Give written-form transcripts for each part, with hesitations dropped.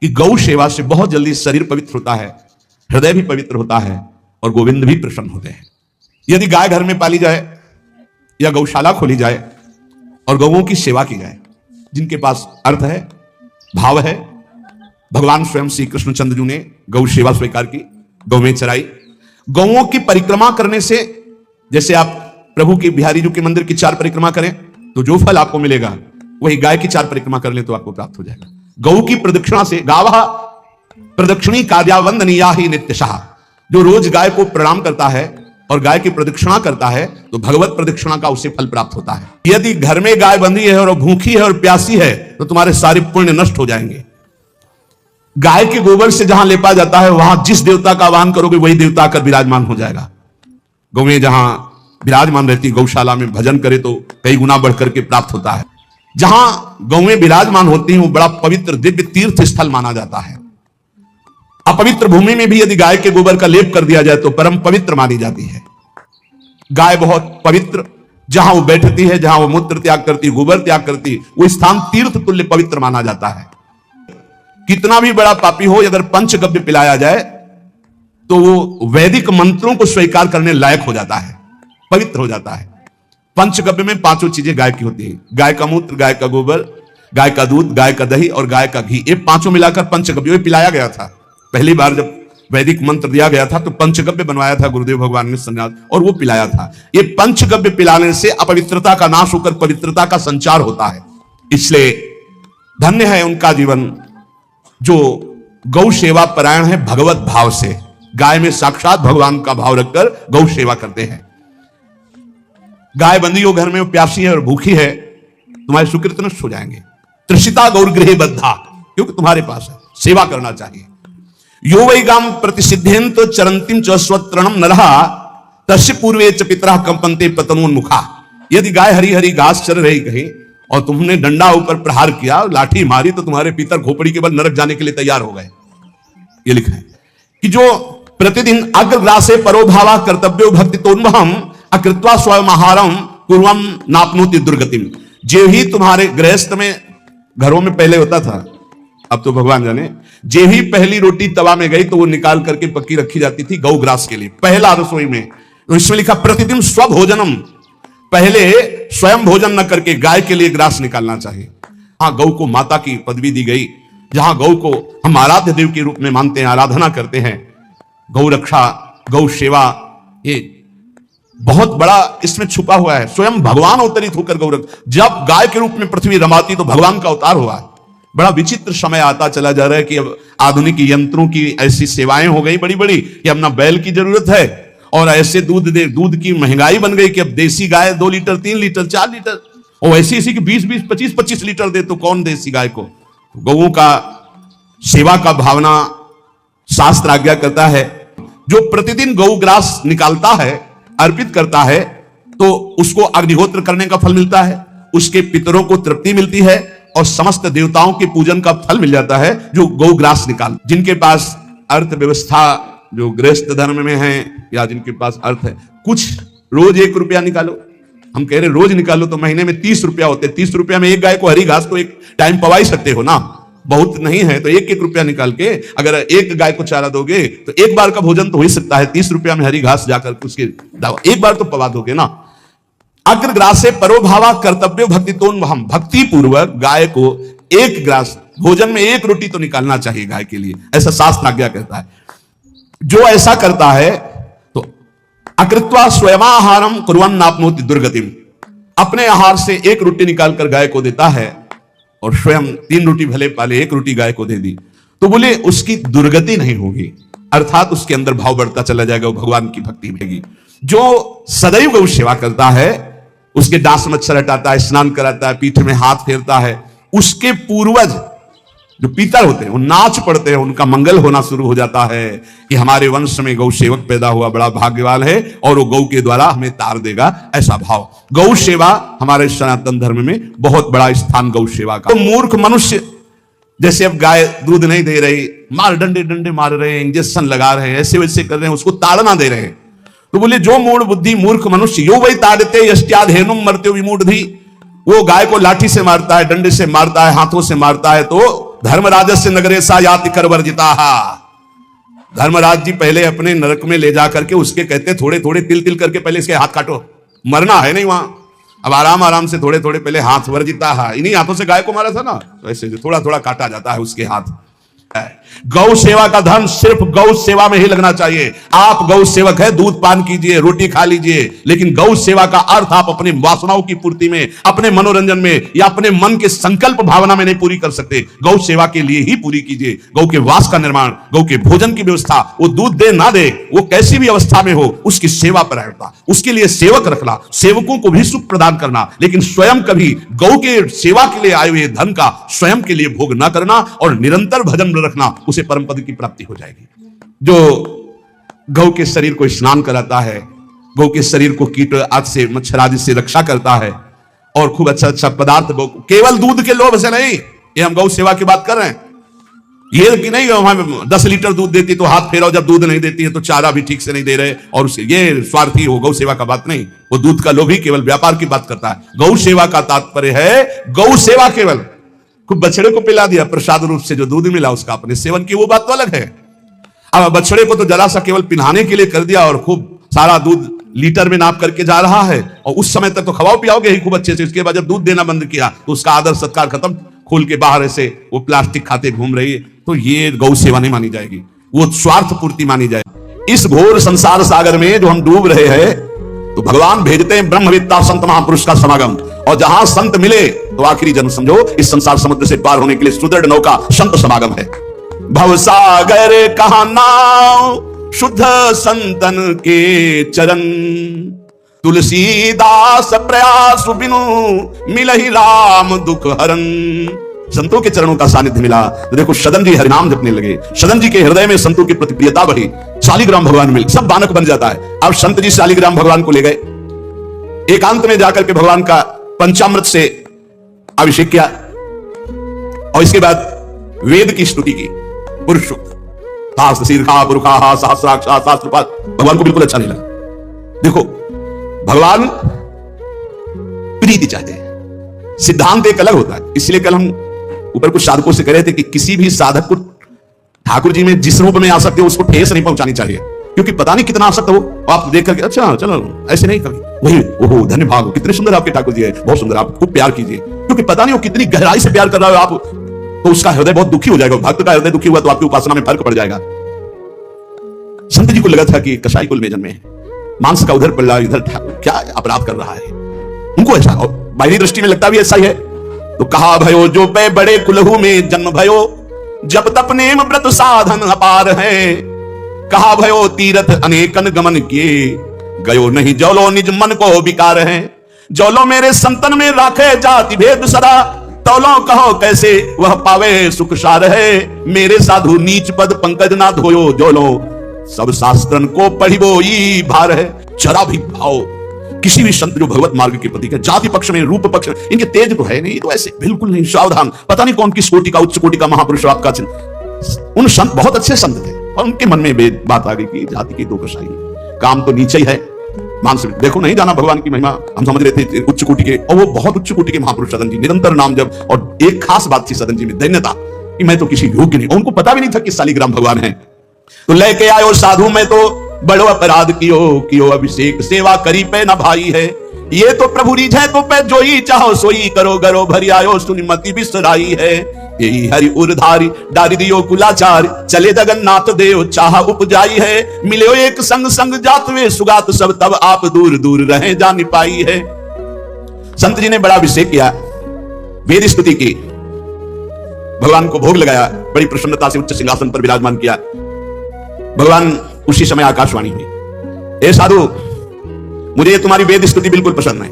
कि गौ सेवा से बहुत जल्दी शरीर पवित्र होता है, हृदय भी पवित्र होता है और गोविंद भी प्रसन्न होते हैं। यदि गाय घर में पाली जाए या गौशाला खोली जाए और गौओं की सेवा की जाए, जिनके पास अर्थ है, भाव है, भगवान स्वयं श्री कृष्णचंद्र जी ने गौ सेवा स्वीकार की, गौवें चराई। गौओं की परिक्रमा करने से, जैसे आप प्रभु के बिहारी जी के मंदिर की 4 परिक्रमा करें तो जो फल आपको मिलेगा वही गाय की 4 परिक्रमा कर ले तो आपको प्राप्त हो जाएगा। गौ की प्रदक्षिणा से, गावः प्रदक्षिणी कार्यावंदनीया ही नित्यशः, जो रोज गाय को प्रणाम करता है और गाय की प्रदक्षिणा करता है तो भगवत प्रदक्षिणा का उसे फल प्राप्त होता है। यदि घर में गाय बंधी है और भूखी है और प्यासी है तो तुम्हारे सारे पुण्य नष्ट हो जाएंगे। गाय के गोबर से जहां लेपा जाता है वहां जिस देवता का आह्वान करोगे वही देवता आकर विराजमान हो जाएगा। गौएं जहां विराजमान रहती, गौशाला में भजन करे तो कई गुना बढ़कर के प्राप्त होता है। जहां गौएं विराजमान होती हैं वो बड़ा पवित्र दिव्य तीर्थ स्थल माना जाता है। अपवित्र भूमि में भी यदि गाय के गोबर का लेप कर दिया जाए तो परम पवित्र मानी जाती है। गाय बहुत पवित्र, जहां वो बैठती है, जहां वो मूत्र त्याग करती, गोबर त्याग करती, वो स्थान तीर्थ तुल्य पवित्र माना जाता है। कितना भी बड़ा पापी हो, अगर पंचगव्य पिलाया जाए तो वो वैदिक मंत्रों को स्वीकार करने लायक हो जाता है, पवित्र हो जाता है। पंचगव्य में 5 चीजें गाय की होती है: गाय का मूत्र, गाय का गोबर, गाय का दूध, गाय का दही और गाय का घी। ये 5 मिलाकर पंचगव्य पिलाया गया था। पहली बार जब वैदिक मंत्र दिया गया था तो पंचगव्य बनवाया था गुरुदेव भगवान ने सन्यास, और वो पिलाया था। ये पंचगव्य पिलाने से अपवित्रता का नाश होकर पवित्रता का संचार होता है। इसलिए धन्य है उनका जीवन जो गौ सेवा परायण है, भगवत भाव से गाय में साक्षात भगवान का भाव रखकर गौ सेवा करते हैं। गाय बंधी हो घर में, वो प्यासी है और भूखी है, तुम्हारे सुकृत नष्ट हो जाएंगे। तृषिता गौरगृहे बद्धा, क्योंकि तुम्हारे पास है, सेवा करना चाहिए। यो वै गाम प्रतिसिद्धेन तो चरंतिम च स्वत्रणम नरहा तस्य पूर्वे च पितरः कंपन्ते पतनोन्मुखा। यदि गाय हरी हरी घास चर रही कहीं और तुमने डंडा ऊपर प्रहार किया, लाठी मारी, तो तुम्हारे पितर खोपड़ी के बल नरक जाने के लिए तैयार हो गए। ये लिखा है कि जो प्रतिदिन अग्रग्रासे परोभावा कर्तव्यो भक्ति तोन्वहम अकृत्वा स्वयं आहारम पूर्वम नापनोति दुर्गतिम। जो ही तुम्हारे गृहस्थ में, घरों में पहले होता था, अब तो भगवान जाने, जे ही पहली रोटी तवा में गई तो वो निकाल करके पक्की रखी जाती थी गौ ग्रास के लिए, पहला रसोई में। तो इसमें लिखा प्रतिदिन स्वभोजनम, पहले स्वयं भोजन न करके गाय के लिए ग्रास निकालना चाहिए। हाँ, गौ को माता की पदवी दी गई, जहां गौ को हम आराध्य देव के रूप में मानते हैं, आराधना करते हैं। गौ रक्षा, गौ सेवा, ये बहुत बड़ा इसमें छुपा हुआ है। स्वयं भगवान अवतरित होकर गौ रक्षा, जब गाय के रूप में पृथ्वी रमाती तो भगवान का अवतार हुआ। बड़ा विचित्र समय आता चला जा रहा है कि अब आधुनिक यंत्रों की ऐसी सेवाएं हो गई बड़ी बड़ी कि अब ना बैल की जरूरत है, और ऐसे दूध की महंगाई बन गई कि अब देसी गाय 2 लीटर 3 लीटर 4 लीटर, और ऐसी ऐसी कि 20-20 25-25 लीटर दे तो कौन देसी गाय को। गौओं का सेवा का भावना शास्त्र आज्ञा करता है। जो प्रतिदिन गौ ग्रास निकालता है, अर्पित करता है, तो उसको अग्निहोत्र करने का फल मिलता है, उसके पितरों को तृप्ति मिलती है और समस्त देवताओं के पूजन का फल मिल जाता है जो गौ ग्रास निकाल। जिनके पास अर्थव्यवस्था, जो गृहस्थ धर्म में है या जिनके पास अर्थ है, कुछ रोज 1 रुपया निकालो। हम कह रहे रोज निकालो तो महीने में 30 रुपया होते। 30 रुपया में एक गाय को हरी घास तो एक टाइम पवा ही सकते हो ना, बहुत नहीं है तो 1-1 रुपया निकाल के अगर एक गाय को चारा दोगे तो एक बार का भोजन तो हो ही सकता है। 30 रुपया में हरी घास जाकर उसके एक बार तो पवा दोगे ना। अग्रग्रासे परोभावा कर्तव्य भक्ति तोन्वहम, भक्ति पूर्वक गाय को 1 ग्रास भोजन में 1 रोटी तो निकालना चाहिए गाय के लिए, ऐसा शास्त्र आज्ञा कहता है। जो ऐसा करता है तो अकृत्वा स्वयमाहारम कुर्वन् नाप्नोति दुर्गतिम, अपने आहार से 1 रोटी निकालकर गाय को देता है और स्वयं 3 रोटी भले पाले 1 रोटी गाय को दे दी तो बोले उसकी दुर्गति नहीं होगी, अर्थात उसके अंदर भाव बढ़ता चला जाएगा, वो भगवान की भक्ति में। जो सदैव गौ सेवा करता है, उसके दांत मच्छर हटाता है, स्नान कराता है, पीठ में हाथ फेरता है, उसके पूर्वज जो पितर होते हैं वो नाच पड़ते हैं, उनका मंगल होना शुरू हो जाता है कि हमारे वंश में गौ सेवक पैदा हुआ, बड़ा भाग्यवान है और वो गौ के द्वारा हमें तार देगा, ऐसा भाव। गौ सेवा हमारे सनातन धर्म में बहुत बड़ा स्थान गौ सेवा का। तो मूर्ख मनुष्य, जैसे अब गाय दूध नहीं दे रही, मार डंडे डंडे मार रहे हैं, इंजेक्शन लगा रहे हैं, ऐसे वैसे कर रहे हैं, उसको ताड़ना दे रहे हैं, तो बोले जो मूढ़ बुद्धि मूर्ख मनुष्य यो वही ताड़ते यष्ट्याधेनुम मर्त्यो विमूढ़धि, वो गाय को लाठी से मारता है, डंडे से मारता है, हाथों से मारता है, तो धर्मराजस्य नगरे सा याति कर वर्जिता। धर्मराज जी पहले अपने नरक में ले जाकर के उसके कहते थोड़े थोड़े तिल तिल करके पहले इसके हाथ काटो, मरना है नहीं वहां। अब आराम आराम से थोड़े थोड़े पहले हाथ वर्जिता है, इन्हीं हाथों से गाय को मारा था ना, तो ऐसे थोड़ा थोड़ा काटा जाता है उसके हाथ। गौ सेवा का धन सिर्फ गौ सेवा में ही लगना चाहिए। आप गौ सेवक है, दूध पान कीजिए, रोटी खा लीजिए, लेकिन गौ सेवा का अर्थ आप अपने वासनाओं की पूर्ति में, अपने मनोरंजन में या अपने मन के संकल्प भावना में नहीं पूरी कर सकते। गौ सेवा के लिए ही पूरी कीजिए। गौ के वास का निर्माण, गौ के भोजन की व्यवस्था, वो दूध दे ना दे, वो कैसी भी अवस्था में हो, उसकी सेवा प्रायोरिता, उसके लिए सेवक रखना, सेवकों को भी सुख प्रदान करना, लेकिन स्वयं कभी गौ के सेवा के लिए आए हुए धन का स्वयं के लिए भोग न करना और निरंतर भजन रखना, उसे परम पद की प्राप्ति हो जाएगी। जो गौ के शरीर को स्नान कराता है, गौ के शरीर को कीट आदि से, मच्छर आदि से रक्षा करता है और खूब अच्छा अच्छा पदार्थ, केवल दूध के लोभ से नहीं, ये हम गौ सेवा की बात कर रहे हैं। ये कि नहीं हम 10 लीटर दूध देती तो हाथ फेराओ, जब दूध नहीं देती है तो चारा भी ठीक से नहीं दे रहे, और उसे ये स्वार्थी हो, गौ सेवा का बात नहीं। वो दूध का लोभी केवल व्यापार की बात करता है। गौ सेवा का तात्पर्य है गौ सेवा केवल खूब बछड़े को पिला दिया प्रसाद रूप से, जो दूध मिला उसका अपने सेवन की, वो बात तो अलग है। अब बछड़े को तो जरा सा केवल पिलाने के लिए कर दिया और खूब सारा दूध लीटर में नाप करके जा रहा है, और उस समय तक तो खवाओ पियाओगे ही खूब अच्छे से। उसके बाद जब दूध देना बंद किया तो उसका आदर सत्कार खत्म, खोल के बाहर ऐसे वो प्लास्टिक खाते घूम रही है, तो ये गौ सेवा नहीं मानी जाएगी, वो स्वार्थ पूर्ति मानी जाएगी। इस घोर संसार सागर में जो हम डूब रहे हैं, तो भगवान भेजते हैं ब्रह्मविद्ता संत महापुरुष का समागम, और जहां संत मिले तो आखिरी जन्म समझो इस संसार समुद्र से पार होने के लिए सुदृढ़ नौका संत समागम है। भवसागर कहा नाव शुद्ध संतन के चरण, तुलसीदास प्रयास बिनु मिलहि राम दुख हरन। संतों के चरणों का सानिध्य मिला तो देखो सदन जी हरिनाम जपने लगे, सदन जी के हृदय में संतों की प्रति प्रियता बढ़ी, शालिग्राम भगवान मिल, सब बानक बन जाता है। अब संत जी शालिग्राम भगवान को ले गए, एकांत में जाकर के भगवान का पंचामृत से अभिषेक किया, और इसके बाद वेद की स्तुति की, पुरुष सहस्र शीर्षा पुरुषा सहस्राक्षा सहस्रपाद। भगवान को बिल्कुल अच्छा नहीं लगा। देखो भगवान प्रीति चाहते हैं, सिद्धांत एक अलग होता है। इसलिए कल हम ऊपर कुछ साधकों से कह रहे थे कि किसी भी साधक को ठाकुर जी में जिस रूप में आ सकते हो उसको ठेस नहीं पहुंचानी चाहिए, क्योंकि पता नहीं कितना आ सकता हो। आप देख करके अच्छा चलो ऐसे नहीं कभी, वही ओहो धन्य भाग, कितने सुंदर आपके ठाकुर जी है, बहुत सुंदर, आप खूब प्यार कीजिए, क्योंकि पता नहीं वो कितनी गहराई से प्यार कर रहा हो आप, तो उसका हृदय बहुत दुखी हो जाएगा। भक्त का हृदय दुखी हुआ तो आपकी उपासना में फर्क पड़ जाएगा। संत जी को लगा था कि कसाई कुल में जन्मे हैं, मांस का उधर पड़ रहा है, इधर क्या अपराध कर रहा है, उनको ऐसा, और बाहरी दृष्टि में लगता भी ऐसा ही है। तो कहा भयो जो पे बड़े कुलहू में जन्म भयो, जब तप नेम व्रत साधन अपार है। कहा भयो तीरथ अनेकन गमन किए, गयो नहीं जौलो निज मन को विकार है। जौलो मेरे संतन में राखे जाति भेद सदा, तौलो कहो कैसे वह पावे सुख सार है। मेरे साधु नीच पद पंकज ना धोयो जौलो, सब शास्त्रन को पढ़िबो ई भार है। जरा भी भाव किसी भी संत जो भगवत मार्ग के प्रतीक है, जाति पक्ष में रूप पक्ष में, इनके तेज तो है नहीं, तो ऐसे बिल्कुल नहीं, सावधान, पता नहीं कौन किस कोटि का, उच्च कोटि का महापुरुष आपका चिन्ह। उन संत बहुत अच्छे संत थे, और उनके मन में बात आ गई कि जाति की दो कसाई, काम तो नीचे ही है, मानसिक देखो नहीं जाना भगवान की महिमा, हम समझ रहे थे उच्च कोटि के, और वो बहुत उच्च कोटि के महापुरुष सदन जी, निरंतर नाम जप, और एक खास बात थी सदन जी में दैन्यता कि मैं तो किसी योग्य नहीं, उनको पता भी नहीं था कि शालिग्राम भगवान है। तो लेके आयो साधु में तो बड़ो अपराध कियो अभिषेक, सेवा करी पे न भाई है। ये तो प्रभु रीझे तो पे जो ही चाहो सोई करो, गरो भरी आयो सुनिमति बिसराई है। यही हरि उर्धारी डारी दियो कुलाचार, चले जगन्नाथ देव चाह उपजाई है। मिले एक संग संग जात वे सुगात सब, तब आप दूर दूर रहे जान पाई है। संत जी ने बड़ा अभिषेक किया, वेद स्तुति की, भगवान को भोग लगाया, बड़ी प्रसन्नता से उच्च सिंहासन पर विराजमान किया। भगवान उसी समय आकाशवाणी हुई, ए साधु मुझे तुम्हारी वेद स्तुति बिल्कुल पसंद नहीं,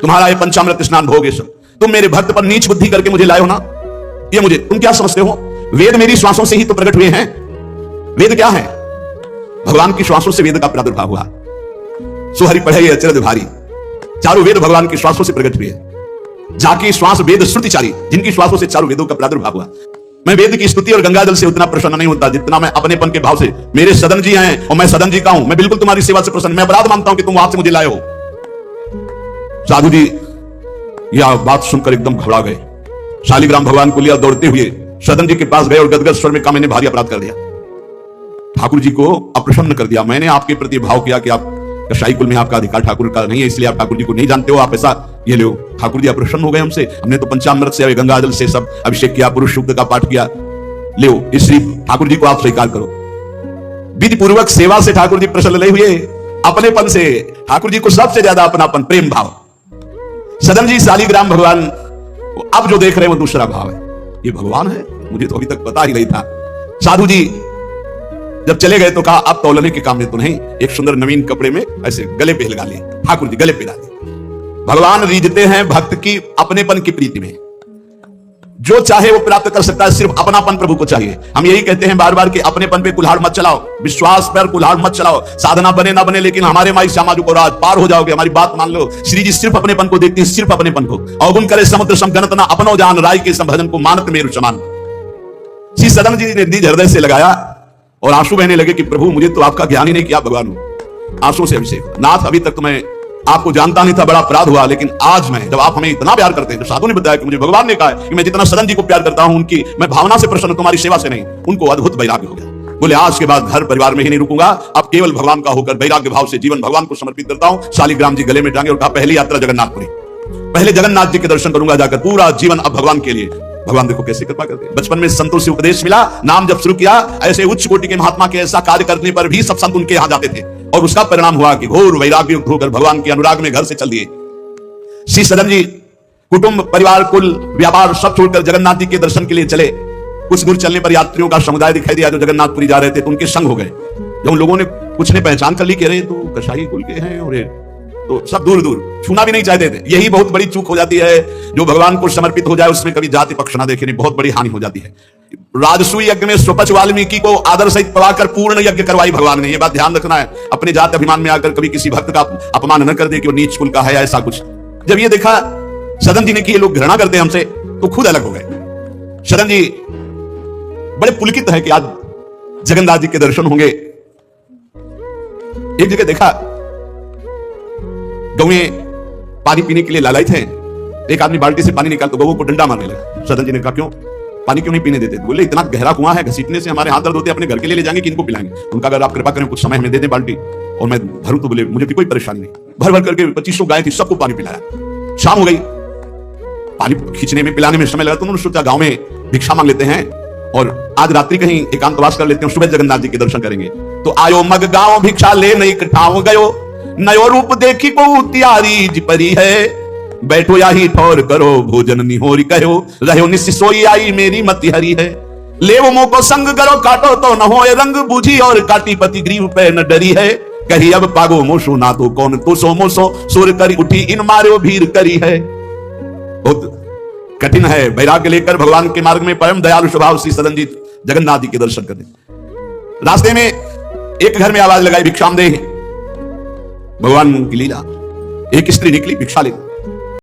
तुम्हारा ये पंचामृत स्नान भोग ये सब, तुम मेरे भक्त पर नीच बुद्धि करके मुझे लाए हो ना, ये मुझे तुम क्या समझते हो? वेद मेरी श्वासों से ही तो प्रकट हुए हैं। वेद क्या है? भगवान की श्वासों से वेद का प्रादुर्भाव हुआ। सुहरि पढ़े अचरज भारी, चारों वेद भगवान की श्वासों से प्रकट हुए। जाकी श्वास वेद श्रुतिचारी, जिनकी श्वासों से चारों वेदों का प्रादुर्भाव हुआ। मैं वेद की स्तुति और गंगा जल से उतना प्रसन्न नहीं होता जितना मैं अपनेपन के भाव से, मेरे सदन जी हैं और मैं सदन जी का हूं, मैं बिल्कुल तुम्हारी सेवा से प्रसन्न, मैं अपराध मानता हूं कि तुम वहां से मुझे लाए हो। साधु जी यह बात सुनकर एकदम घबरा गए, शालिग्राम भगवान को लिया, दौड़ते हुए सदन जी के पास गए और गदगद स्वर में कहा, मैंने भारी अपराध कर दिया, ठाकुर जी को अप्रसन्न कर दिया, मैंने आपके प्रति भाव किया कि आप कसाई कुल में आपका अधिकार ठाकुर का नहीं है, इसलिए आप ठाकुर जी को नहीं जानते हो, आप ऐसा ये लो। ठाकुर जी अप्रसन्न हो गए हमसे, हमने तो पंचामृत से गंगा जल से सब अभिषेक किया, पुरुष सूक्त का पाठ किया, ले इस श्री ठाकुर जी को आप स्वीकार करो। विधि पूर्वक सेवा से ठाकुर जी प्रसन्न नहीं हुए, अपनेपन से ठाकुर जी को सबसे ज्यादा अपनापन, प्रेम भाव। सदन जी शालिग्राम भगवान अब जो देख रहे हैं वो दूसरा भाव है, ये भगवान है, मुझे तो अभी तक पता ही नहीं था। साधु जी जब चले गए तो कहा, अब तौलने के काम में तो नहीं, एक सुंदर नवीन कपड़े में ऐसे गले पे लगा लिए, ठाकुर जी गले पे डाले। भगवान रीझते हैं भक्त की अपनेपन की प्रीति में, जो चाहे वो प्राप्त कर सकता है, सिर्फ अपनापन प्रभु को चाहिए। हम यही कहते हैं बार बार कि अपनेपन पे कुल्हाड़ मत चलाओ, विश्वास पर कुल्हाड़ मत चलाओ, साधना बने ना बने, लेकिन हमारे माई श्यामा जी को राज पार हो जाओगे, हमारी बात मान लो। श्री जी सिर्फ अपनेपन को देखती है, सिर्फ अपनेपन को। अवगुण करे समुद्र सम गणत ना अपनो जान, राय के संभजन को मानत मेरु समान। श्री सदन जी ने निज हृदय से लगाया और आंसू बहने लगे कि प्रभु मुझे तो आपका ज्ञान ही नहीं किया भगवान। आंसू से अभिषेक, नाथ अभी तक तो मैं आपको जानता नहीं था, बड़ा अपराध हुआ, लेकिन आज मैं, जब आप हमें इतना प्यार करते हैं, तो साधु ने बताया कि मुझे भगवान ने कहा कि मैं जितना सदन जी को प्यार करता हूं, उनकी मैं भावना से प्रसन्न, तुम्हारी सेवा से नहीं। उनको अद्भुत वैराग्य हो गया, बोले आज के बाद घर परिवार में ही नहीं रुकूंगा, अब केवल भगवान का होकर वैराग्य भाव से जीवन भगवान को समर्पित करता हूं। शालिग्राम जी गले में टांगे और कहा, पहली यात्रा जगन्नाथपुरी, पहले जगन्नाथ जी के दर्शन करूंगा जाकर, पूरा जीवन अब भगवान के लिए। भगवान देखो कैसे कृपा करते हैं। बचपन में संतों से उपदेश मिला, नाम जब शुरू किया, ऐसे उच्च कोटि के महात्मा के ऐसा कार्य करने पर भी सब संत उनके यहां जाते थे, और उसका परिणाम हुआ कि घोर वैराग्य युक्त होकर भगवान के अनुराग में घर से चल दिए। श्री सदन जी कुटुंब परिवार कुल व्यापार सब छोड़कर जगन्नाथ जी के दर्शन के लिए चले। कुछ दूर चलने पर यात्रियों का समुदाय दिखाई दिया जो जगन्नाथपुरी जा रहे थे, तो उनके संग हो गए। जब उन लोगों ने कुछ ने पहचान कर ली कि अरे तो कसाई कुल के हैं, और तो सब दूर दूर छूना भी नहीं चाहते थे। यही बहुत बड़ी चूक हो जाती है, जो भगवान को समर्पित हो जाए उसमें कभी जाति पक्ष ना देखे, बहुत बड़ी हानि हो जाती है। राजसूय यज्ञ में स्वपच वाल्मीकि को आदर सहित पवाकर पूर्ण यज्ञ करवाई भगवान ने, ये बात ध्यान रखना है। अपने जात अभिमान में आकर कभी किसी भक्त का अपमान न कर दे कि वो नीच कुल का है, ऐसा कुछ। जब ये देखा सदन जी ने कि ये लोग घृणा करते हैं हमसे, तो खुद अलग हो गए। सदन जी बड़े पुलकित है कि आज जगन्नाथ जी के दर्शन होंगे। एक जगह देखा गौएं पानी पीने के लिए लालायित हैं, एक आदमी बाल्टी से पानी निकाल तो गौओं को डंडा मारने लगा। सदन जी ने कहा, क्यों पानी क्यों नहीं पीने देते? बोले इतना गहरा कुआं है, घसीटने से हमारे हाथ दर्द होते हैं, अपने घर के लिए ले जाएंगे कि इनको पिलाएंगे? उनका अगर आप कृपा करें कुछ समय हमें दे दें बाल्टी और मैं भरूं, तो बोले मुझे भी कोई परेशानी नहीं। भर भर करके 2500 गाय थी, सबको पानी पिलाया। शाम हो गई, पानी खींचने में पिलाने में समय लगा, तो उन्होंने सोचा गांव में भिक्षा मांग लेते हैं और आज रात्रि कहीं एकांतवास कर लेते हैं, सुबह जगन्नाथ जी के दर्शन करेंगे। तो आयो मग गांव भिक्षा ले नहीं कठाव गयो, नयो रूप देखी को त्यारी जिपरी है, बैठो या ही ठौर करो भोजन निहोरी कहो, रहो निस्सी सोई आई मेरी मति हरी है। लेवो मो को संग करो काटो तो न होए रंग बूझी, और काटी पति ग्रीव पे न डरी है, कही अब पागो मोशो ना तो कौन तो सो मोसो, सुर करी उठी इन मारो भीर करी है। बहुत कठिन है वैराग्य लेकर भगवान के मार्ग में परम दयालु स्वभाव श्री सदन जी जगन्नाथ जी के दर्शन करने। रास्ते में एक घर में आवाज लगाई, भिक्षाम दे। भगवान की लीला, एक स्त्री निकली भिक्षा लेकर,